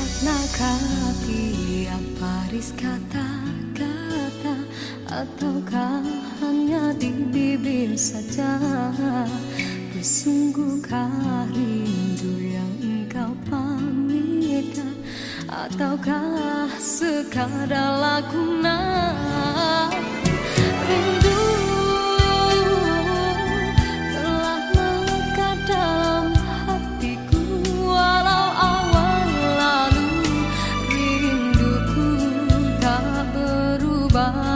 Maknakah tiap baris kata-kata, ataukah hanya di bibir saja? Bersungguhkah rindu yang engkau pamitkan, ataukah sekadar lakonan? Rindu telah melekat dalam hatiku, walau awal lalu rinduku tak berubah.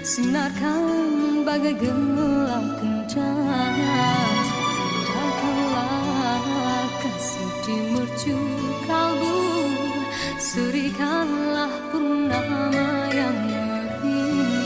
Sinarkan bagai gelang kencana, indahkanlah kasih di mercu kalbu, serikanlah purnama yang merindu.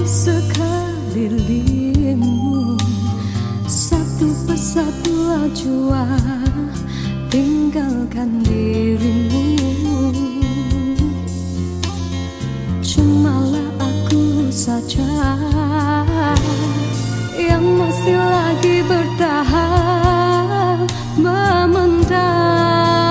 Sekelilingmu, satu persatu ajua tinggalkan dirimu. Cumalah aku saja yang masih lagi bertahan memendam.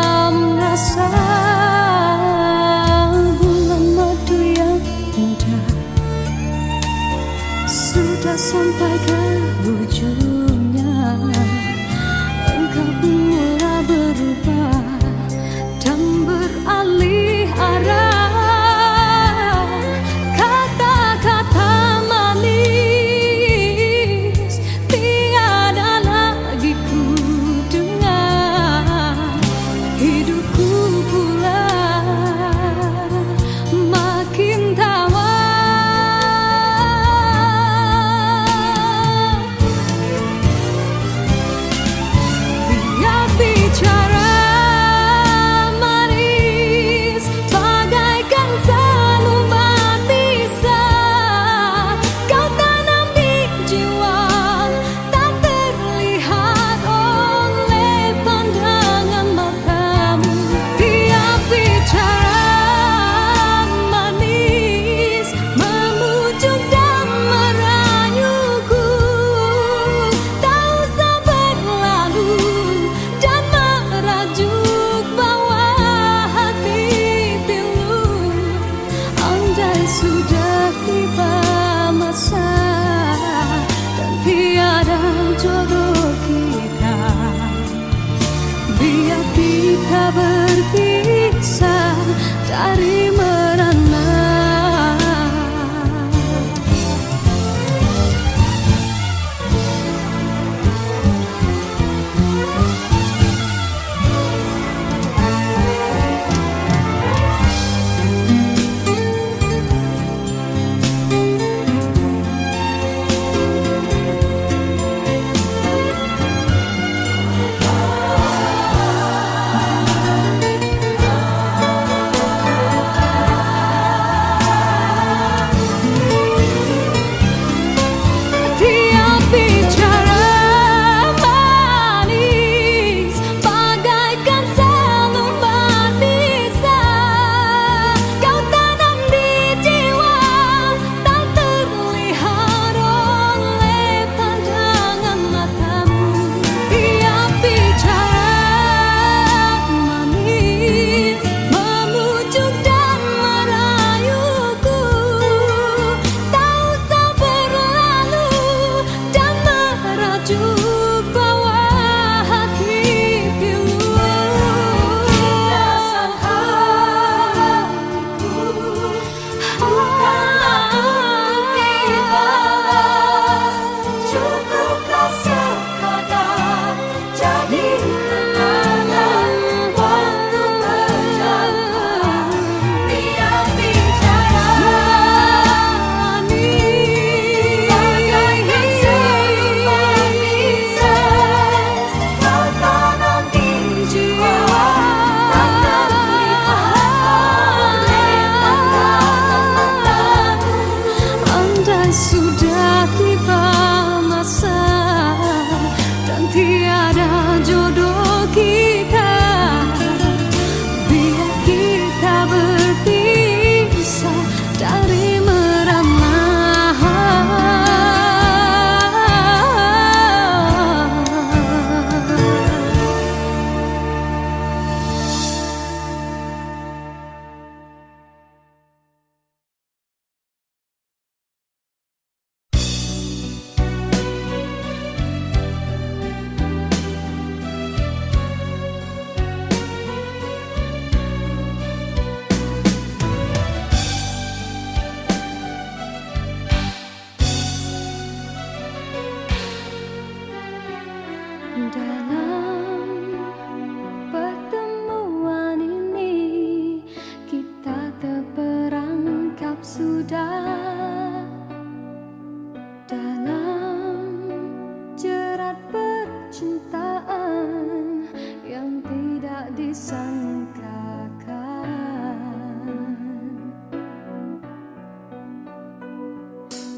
disangkakan.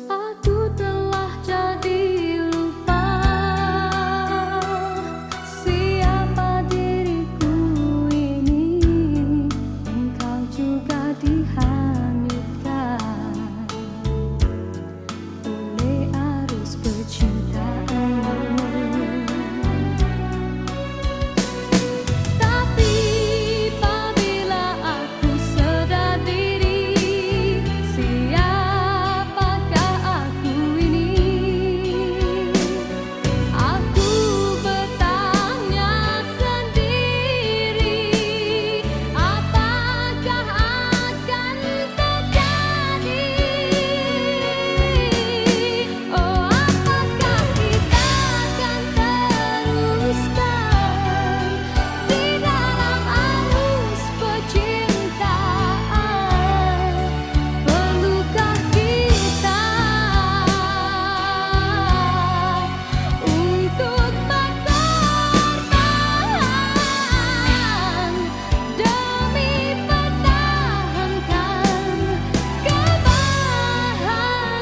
Aku telah jadi lupa siapa diriku ini. Engkau juga dihanyutkan oleh arus percintaanmu. Tapi apabila aku sedar diri, siapakah aku ini? Aku bertanya sendiri, apakah akan terjadi? Oh, apakah kita akan teruskan di dalam arus percintaan? Perlukah kita untuk berkorban demi pertahankan kebahagiaan?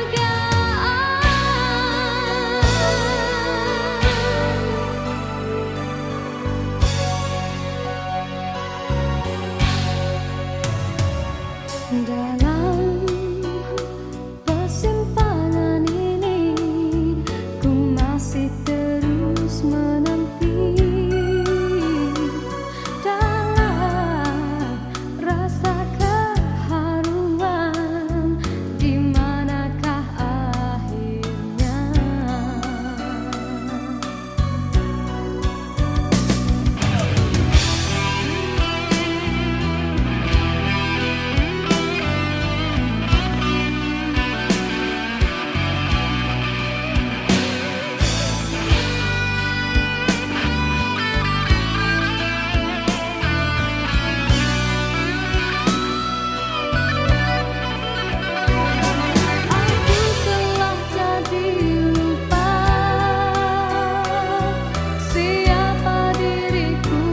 Dalam persimpangan ini, ku masih terus menanti dalam rasa keharuan. Di manakah akhirnya? Aku telah jadi lupa siapa diriku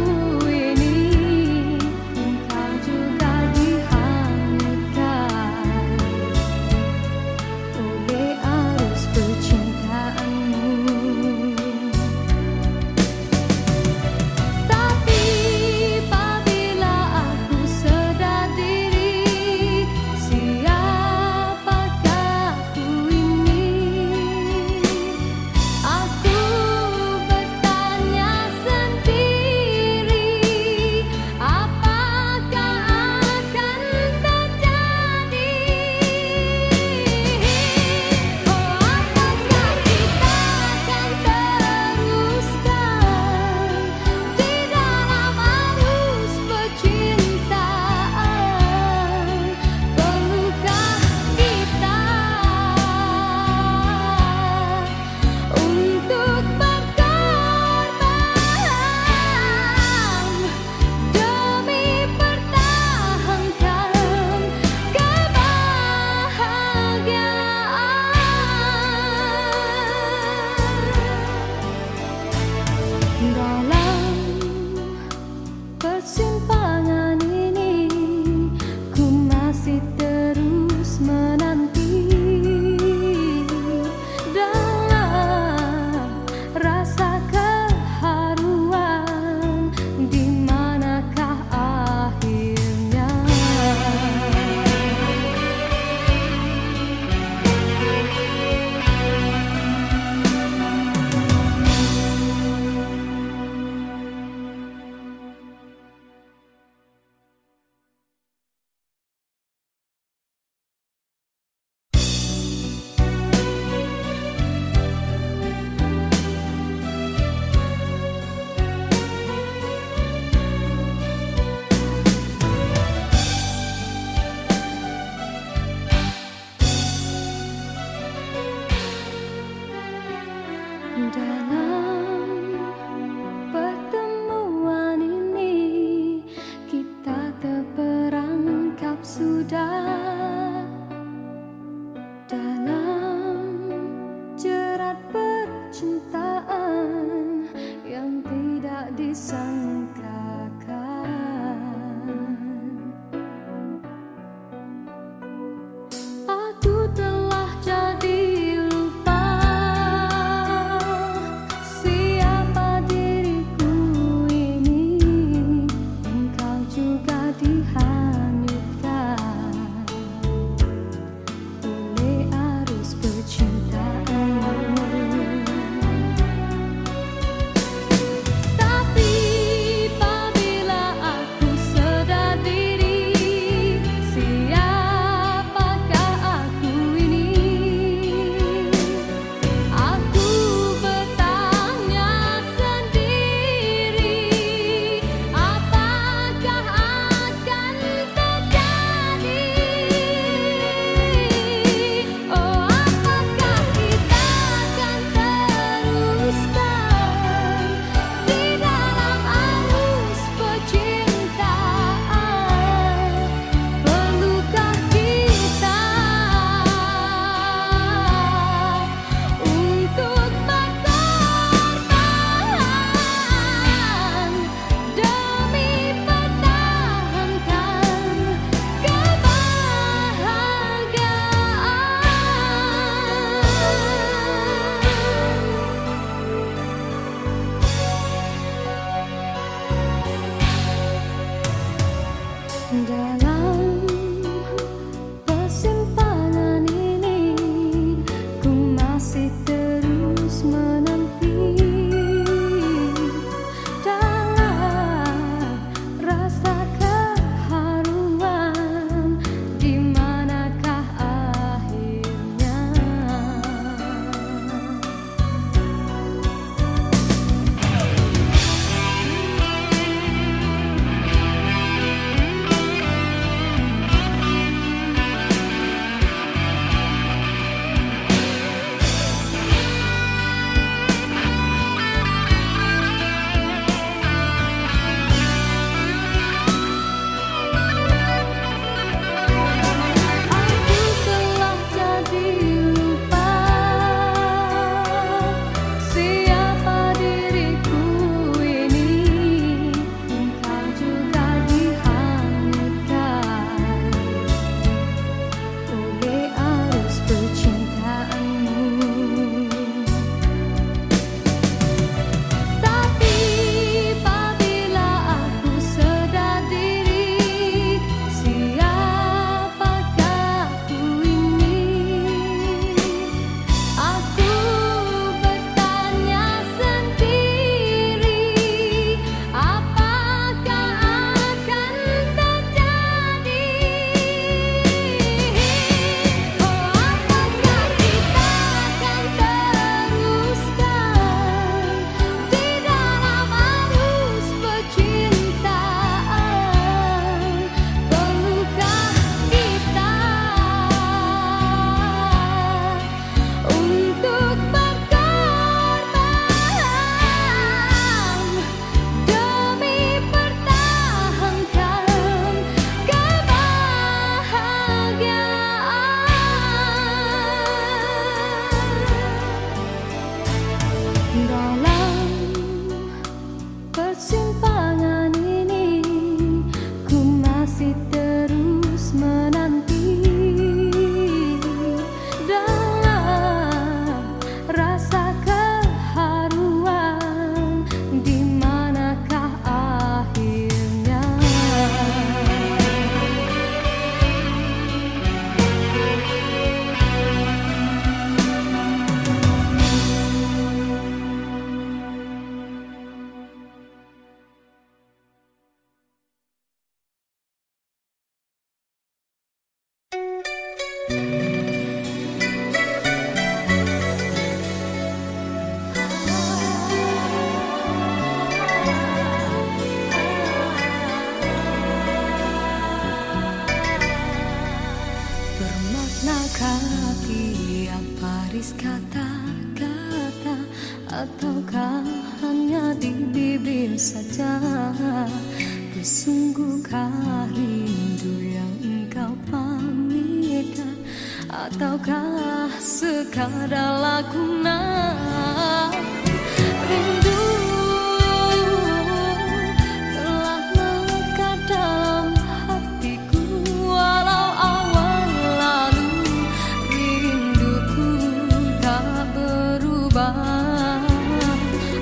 ini. Engkau juga dihanyutkan oleh arus percintaanmu. Tapi apabila aku sedar diri, siapakah aku ini? Aku bertanya sendiri, apakah akan terjadi? Oh, apakah kita akan teruskan di dalam arus percintaan? Perlukah kita untuk berkorban demi pertahankan kebahagiaan? Dalam persimpangan ini, ku masih terus menanti dalam rasa keharuan. Di manakah akhirnya? Dalam persimpangan ini ku masih terus menanti. Dalam rasa keharuan, di manakah akhirnya? Aku telah jadi lupa siapa diriku ini. Engkau juga dihanyutkan oleh arus percintaanmu. Tapi apabila aku sedar diri, siapakah ku ini? Aku bertanya sendiri, apakah akan terjadi? Oh, apakah kita akan teruskan di dalam arus percintaan? Perlukah kita untuk berkorban demi pertahankan kebahagiaan? Dalam persimpangan ini ku masih terus menanti. Dalam rasa keharuan, di manakah akhirnya? Bermaknakah tiap baris kata-kata, ataukah hanya di bibir saja? Sesungguhkah rindu yang engkau pamitkan, ataukah sekadar lakonan? Rindu telah melekat dalam hatiku, walau awal lalu rinduku tak berubah.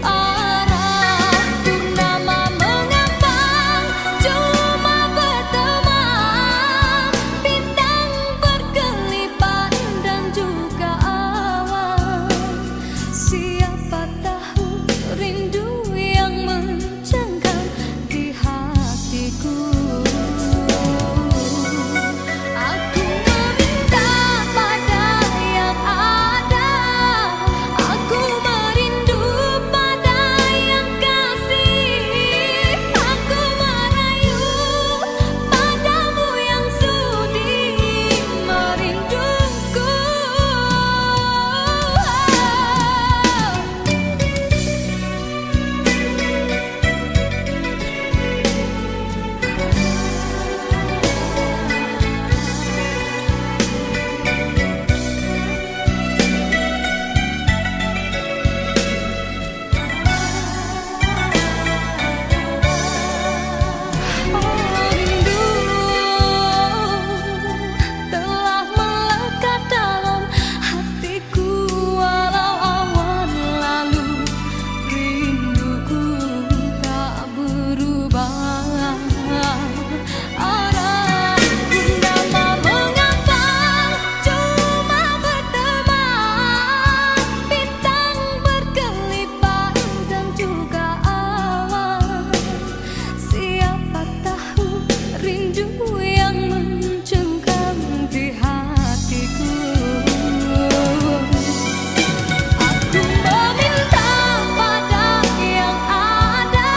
Arah purnama mengambang, cuma berteman, bintang berkelipat dan juga awan. rindu yang mencengkam di hatiku. Aku meminta pada yang ada,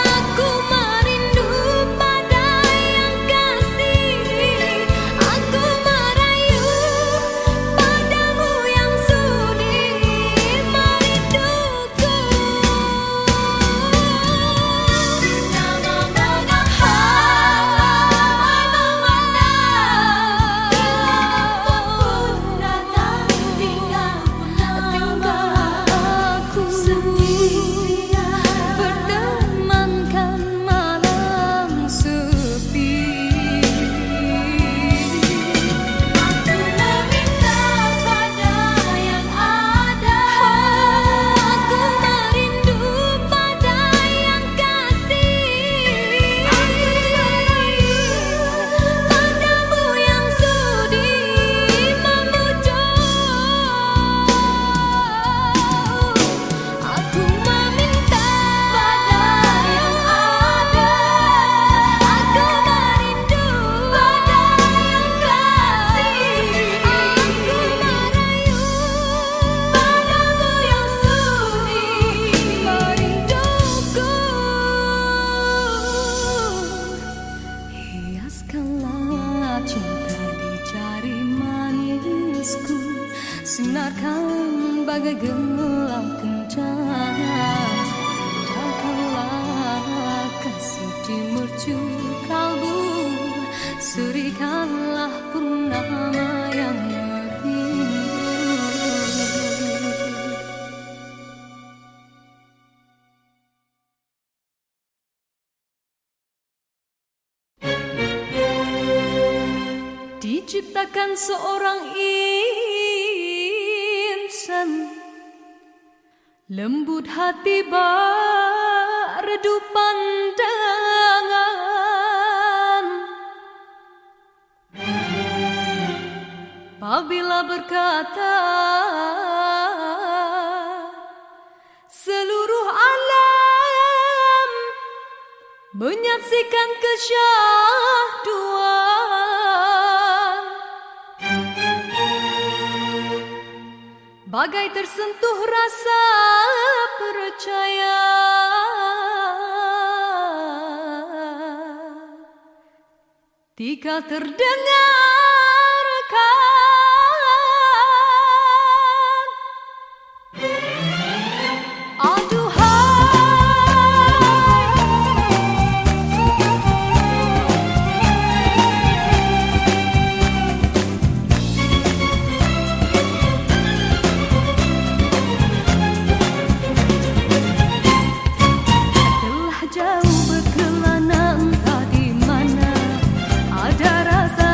aku merindu pada yang kasih, aku merayu padamu yang sudi merinduku. Bertemankan malam sepi. Aku meminta pada yang ada, aku merindu pada yang kasih, aku merayu padamu yang sudi memujuk. Aku meminta pada yang ada, aku merindu pada yang kasih, aku merayu padamu yang sudi merinduku. Hiaskanlah cinta di jari manisku, sinarkan bagai gelang kencana. Indahkanlah kasih di mercu kalbu, serikanlah purnama yang merindu. Diciptakan seorang insan, lembut hati redup pandangan. Apabila berkata, seluruh alam menyaksikan kesyahduan, bagai tersentuh rasa percaya. Tika terdengarkan, telah jauh berkelana entah di mana, ada rasa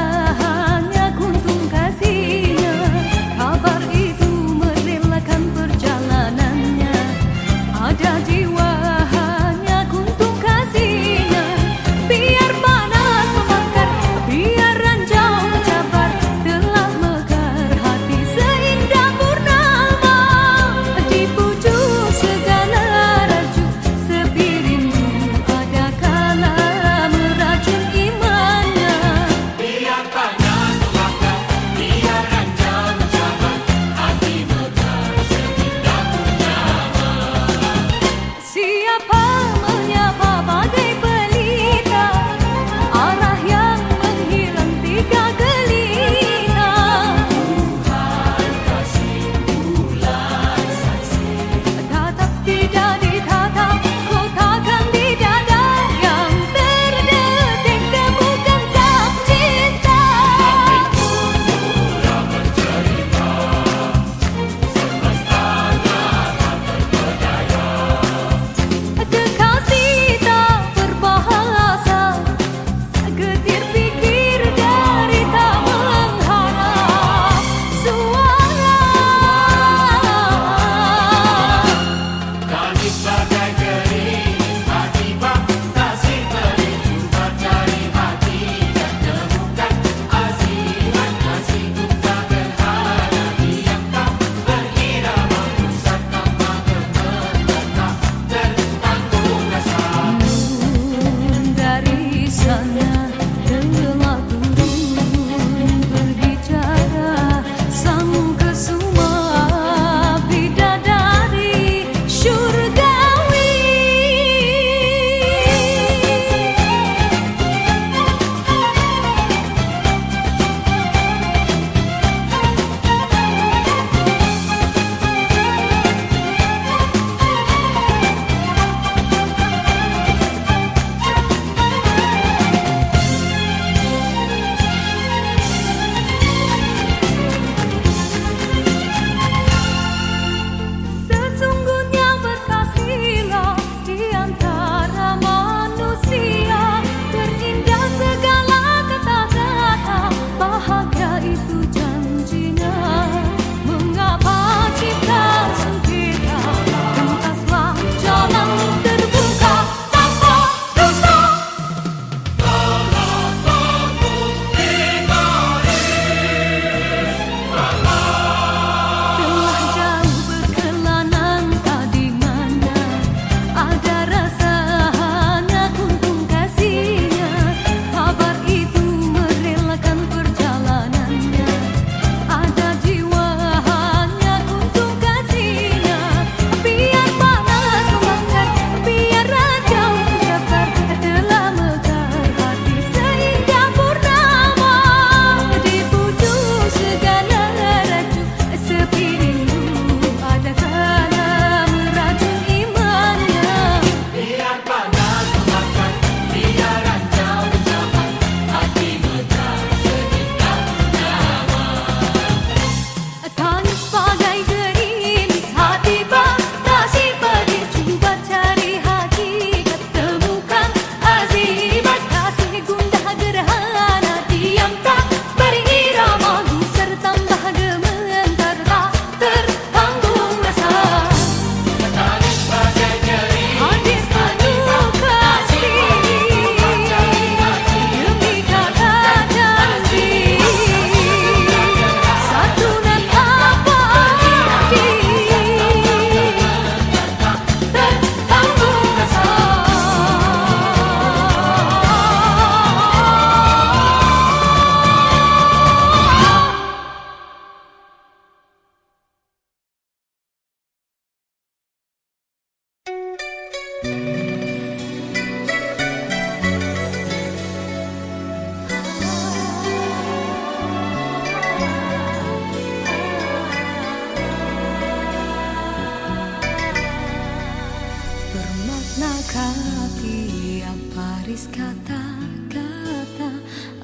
kata-kata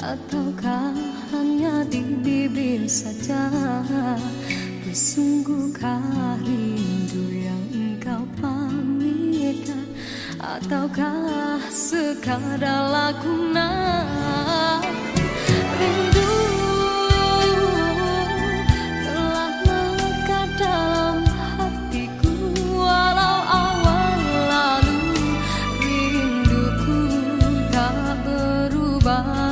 ataukah hanya di bibir saja? Bersungguhkah rindu yang engkau pamitkan ataukah sekadar lakonan? Rindu telah melekat dalam hatiku walau awal lalu. Rinduku tak berubah.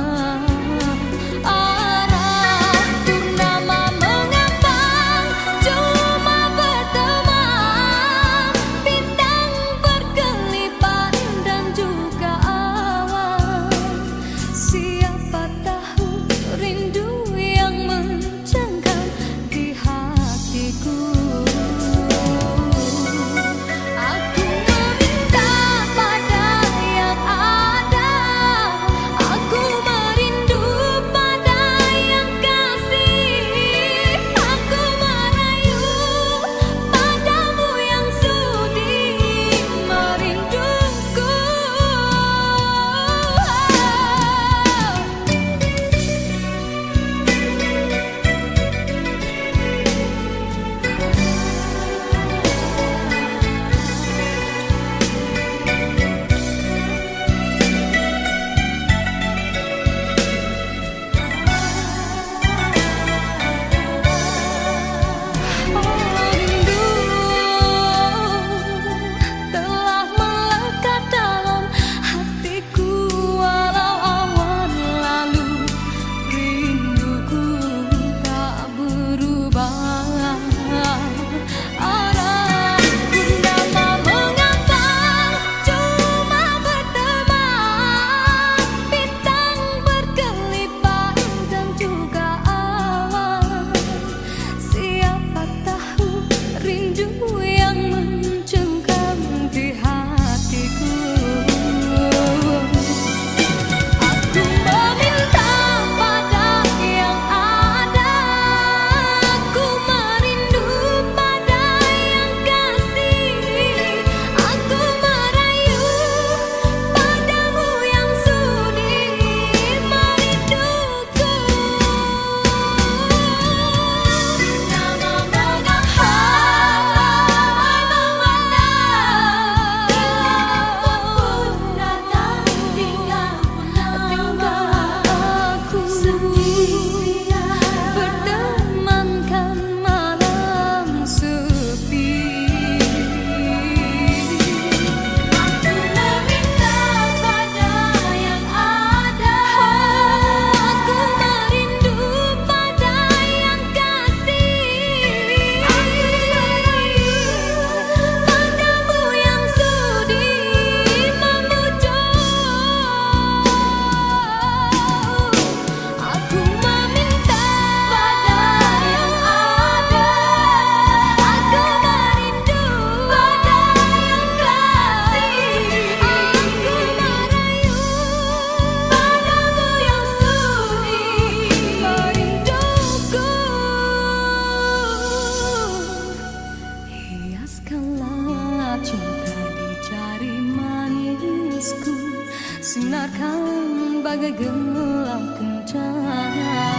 Sinarkan bagai gelang kencana,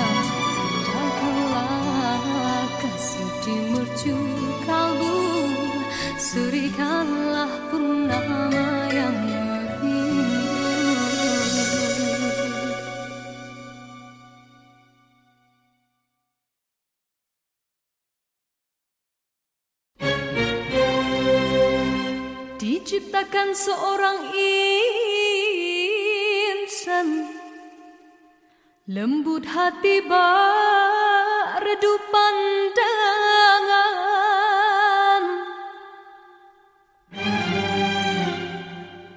indahkanlah kasih di mercu kalbu, serikanlah purnama yang merindu. Diciptakan seorang insan, lembut hati redup pandangan.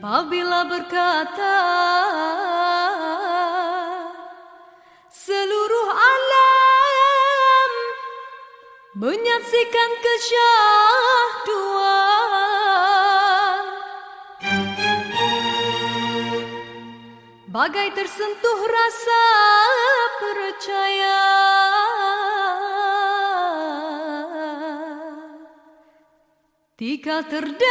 Apabila berkata seluruh alam menyaksikan kesyahduan, bagai tersentuh rasa percaya. Tika terdengarkan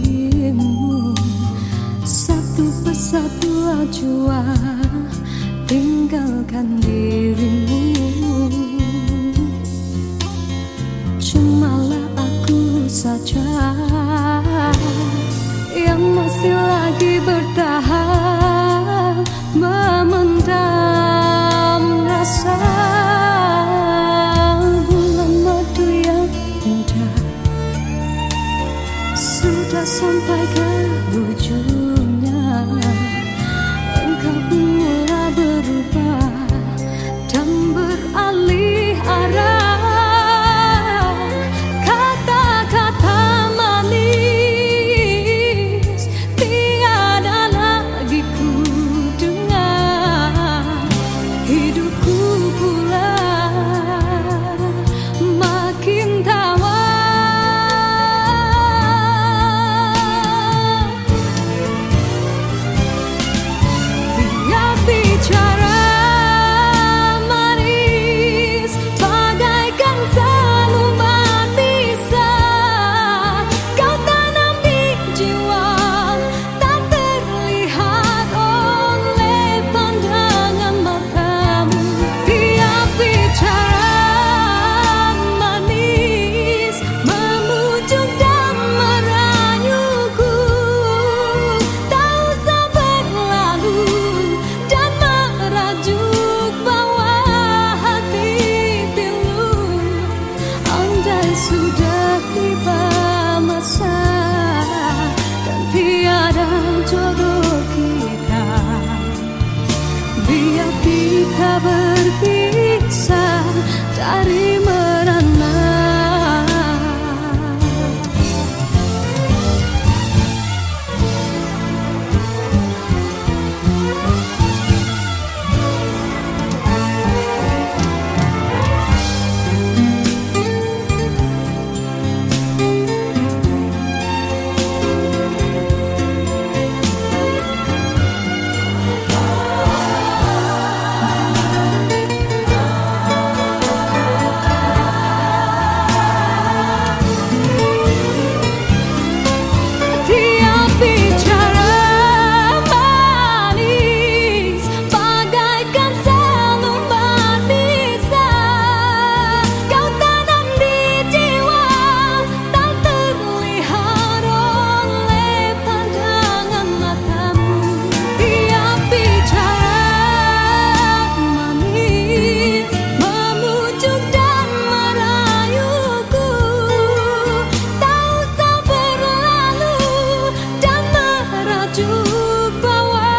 sekelilingmu. Satu persatu ajua tinggalkan dirimu. Cumalah aku saja yang masih lagi bertahan, memendam rasa. Bulan madu yang indah sudah sampai ke ujungnya. Engkau pun mulai berubah dan beralih arah. Kata-kata manis tiada lagi ku dengar. Hidupku pula makin tawar. Tiap bicara manis bagaikan seluman bisa kau tanam di jiwa, tak terlihat oleh pandangan matamu. Tiap bicara manis memujuk dan merayuku, tak usah berlalu dan merajuk bawa hati pilu. Andai sudah tiba masa dan tiada jodoh kita, biar kita berpisah dari merana. Tiap bicara manis bagaikan seluman bisa kau tanam di jiwa, tak terlihat oleh pandangan matamu. Tiap bicara manis memujuk dan merayuku, tak usah berlalu dan merajuk bawa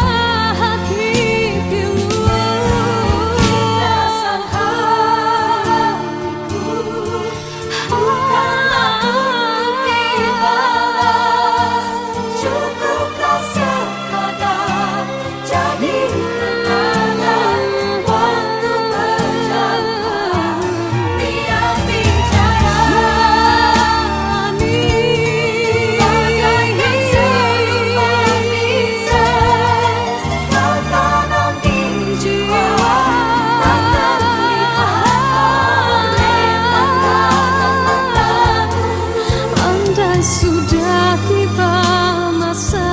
hati pilu. Rasa hatiku bukanlah untuk dibalas, cukuplah sekadar jadi kenangan waktu berjauhan. Tiap bicara manis bagaikan seluman bisa kau tanam di jiwa, tak terlihat oleh pandangan matamu. Andai sudah tiba masa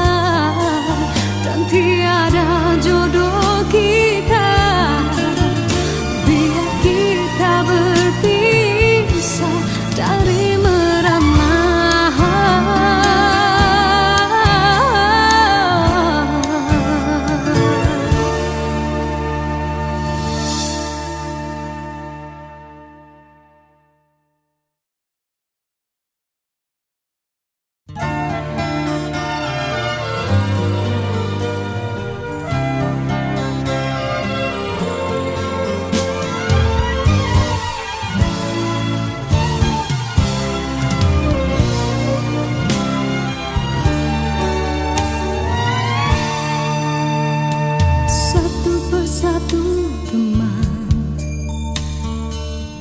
dan tiada jodoh kita, biar kita berpisah dari merana. Satu persatu teman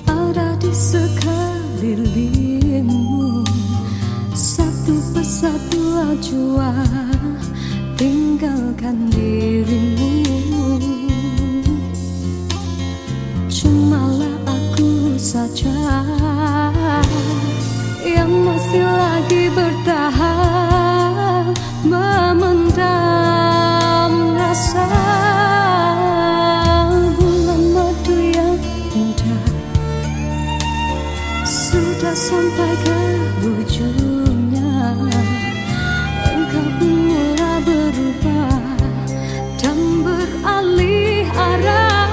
ada di sekelilingmu. Satu persatu ajua tinggalkan dirimu. Cumalah aku saja yang masih lagi bertahan, bisa sampai ke ujungnya. Engkau pun mulai berubah dan beralih arah.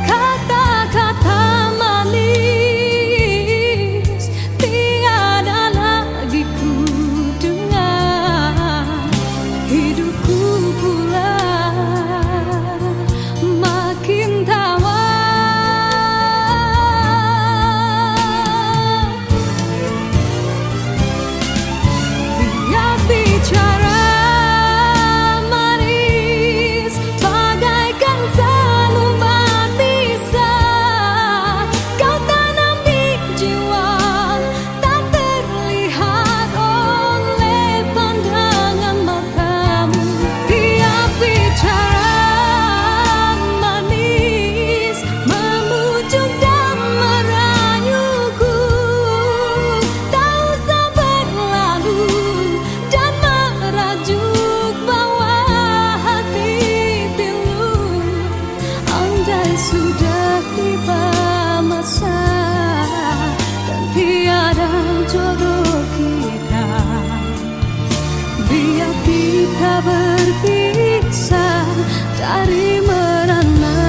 Kata-kata manis tiada lagi ku dengar. Hidupku pula makin tawar. Sudah tiba masa dan tiada jodoh kita. Biar kita berpisah dari merana.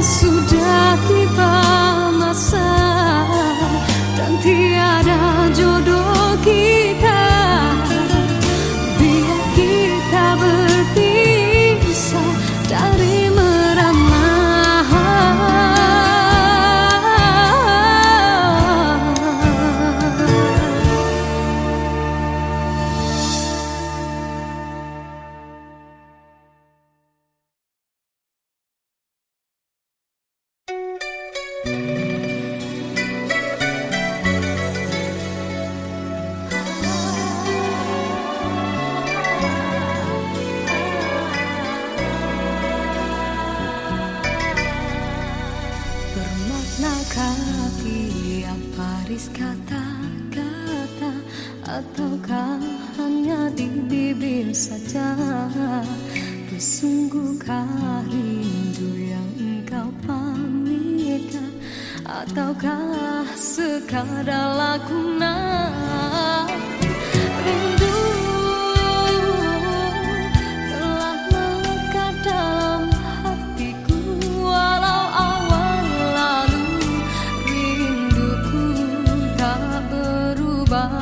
Sudah tiba masa dan tiada jodoh kita. Biar kita berpisah dari merana. Bermaknakah tiap baris kata-kata, ataukah hanya di bibir saja? Bersungguhkah rindu yang engkau pamitkan, ataukah sekadar lakonan? Rindu telah melekat dalam hatiku, walau awal lalu rinduku tak berubah.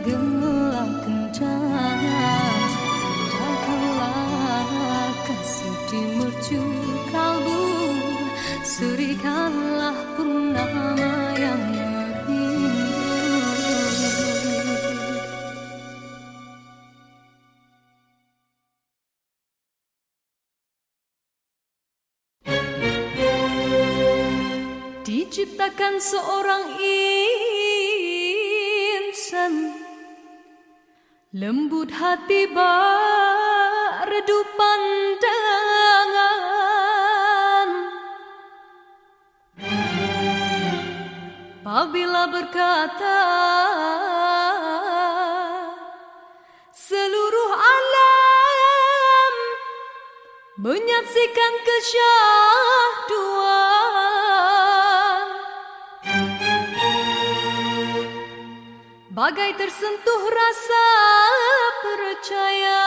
gegelak kencana, datanglah kasih di mercu kalbu, serikanlah purnama yang merindu. Diciptakan seorang insan, lembut hati redup pandangan. Apabila berkata seluruh alam menyaksikan kesyahduan, bagai tersentuh rasa percaya,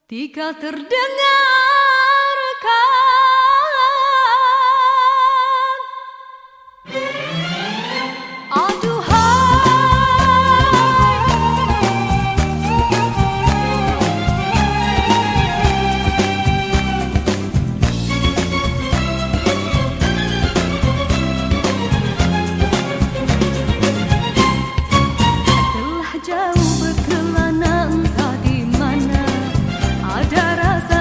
tika terdengarkan jauh berkelana, entah di mana ada rasa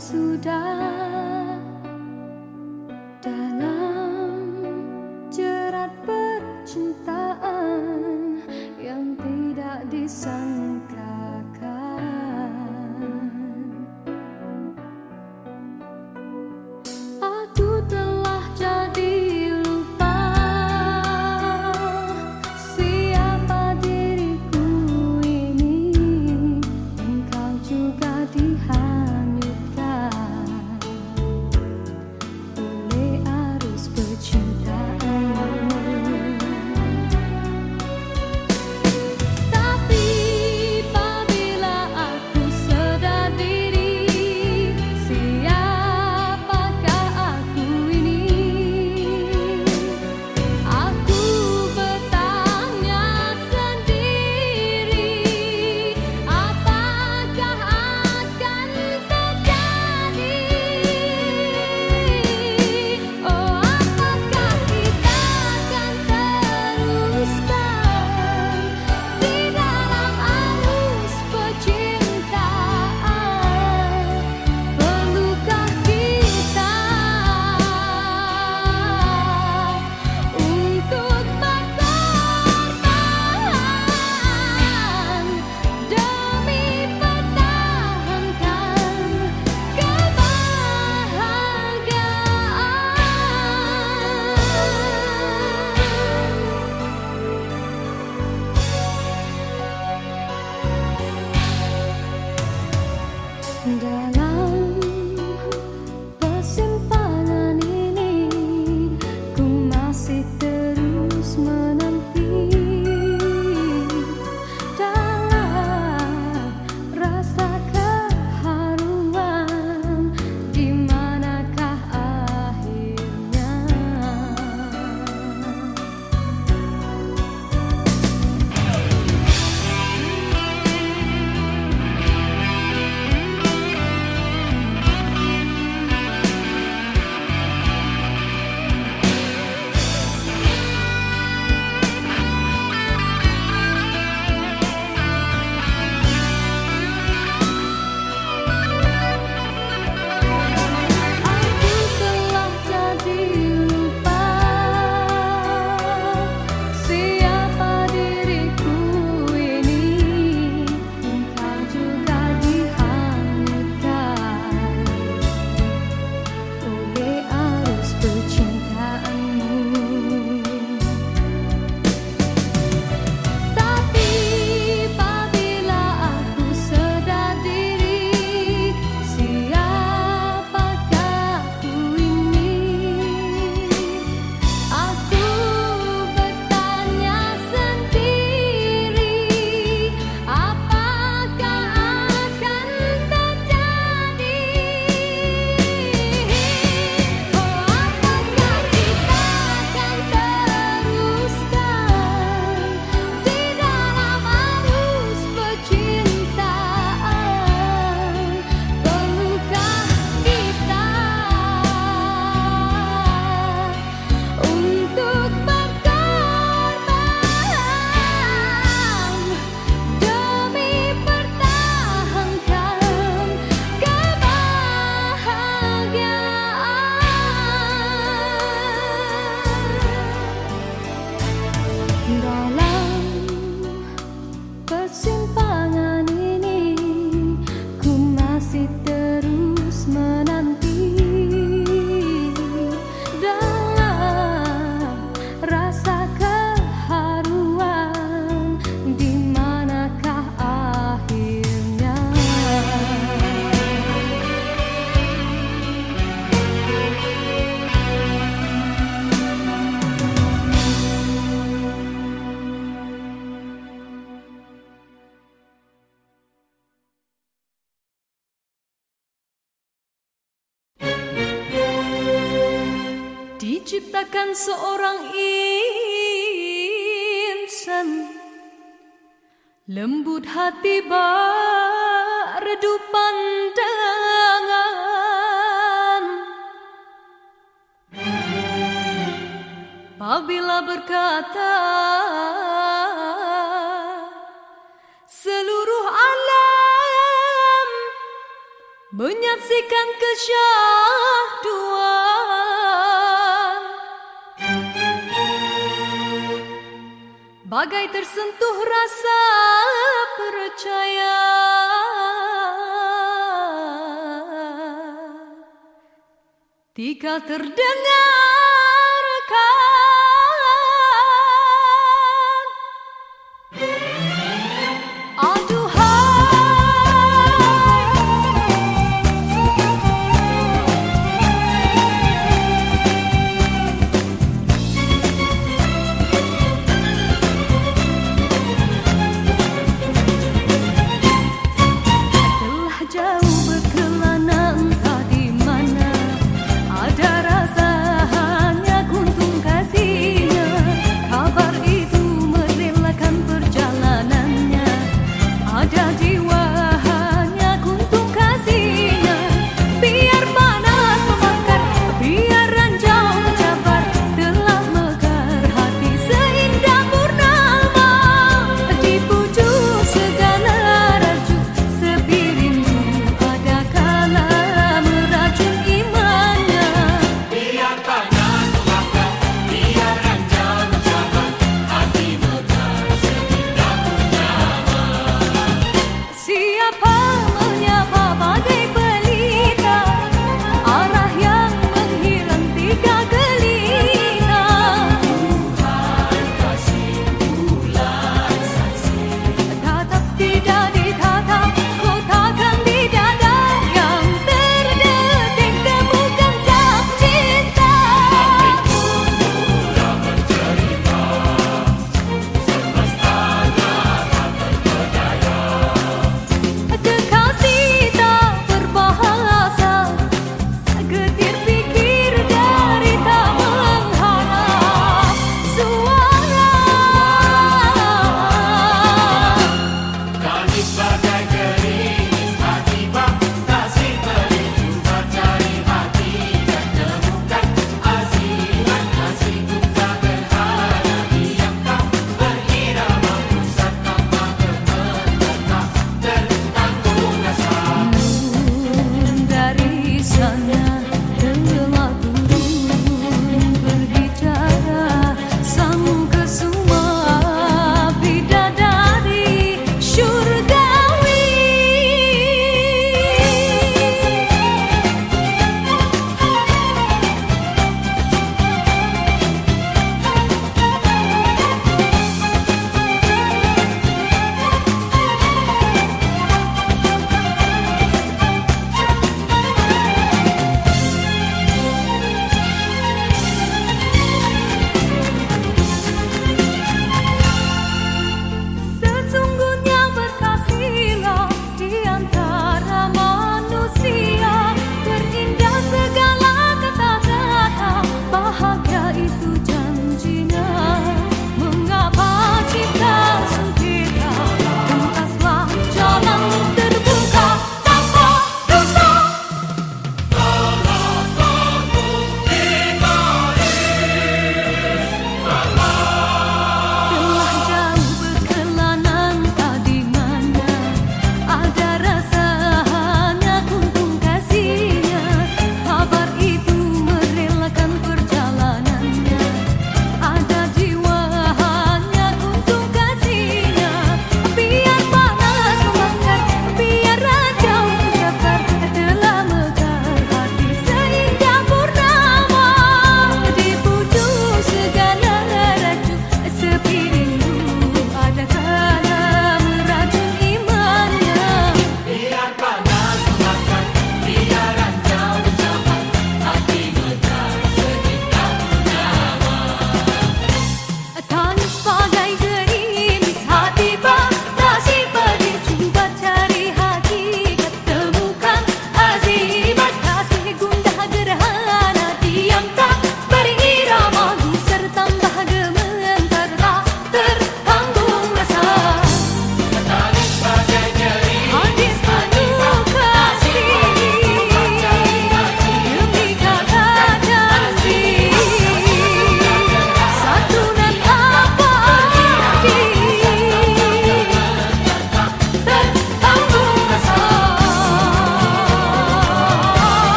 sudah dalam jerat percintaan yang tidak disangkakan. Aku telah jadi lupa siapa diriku ini. Engkau juga dihanyutkan oleh arus percintaan. Tapi apabila aku sedar diri, siapakah aku ini? Aku bertanya sendiri, apakah akan terjadi? Oh, apakah kita akan teruskan di dalam arus percintaan? Perlukah kita untuk berkorban demi pertahankan kebahagiaan? Dalam persimpangan ini, ku masih terus menanti dalam rasa keharuan. Di manakah akhirnya? Aku telah jadi lupa siapa diriku ini. Engkau juga dihanyutkan oleh arus percintaanmu. Tapi apabila aku sedar diri, siapakah aku ini? Aku bertanya sendiri, apakah akan terjadi? Oh, apakah kita akan teruskan di dalam arus percintaan? Perlukah kita untuk berkorban demi pertahankan kebahagiaan? Dalam persimpangan ini, ku masih terus menanti dalam rasa keharuan. Di manakah akhirnya? Diciptakan seorang insan, lembut hati redup pandangan. Apabila berkata, seluruh alam menyaksikan kesyahduan, bagai tersentuh rasa percaya. Tika terdengarkan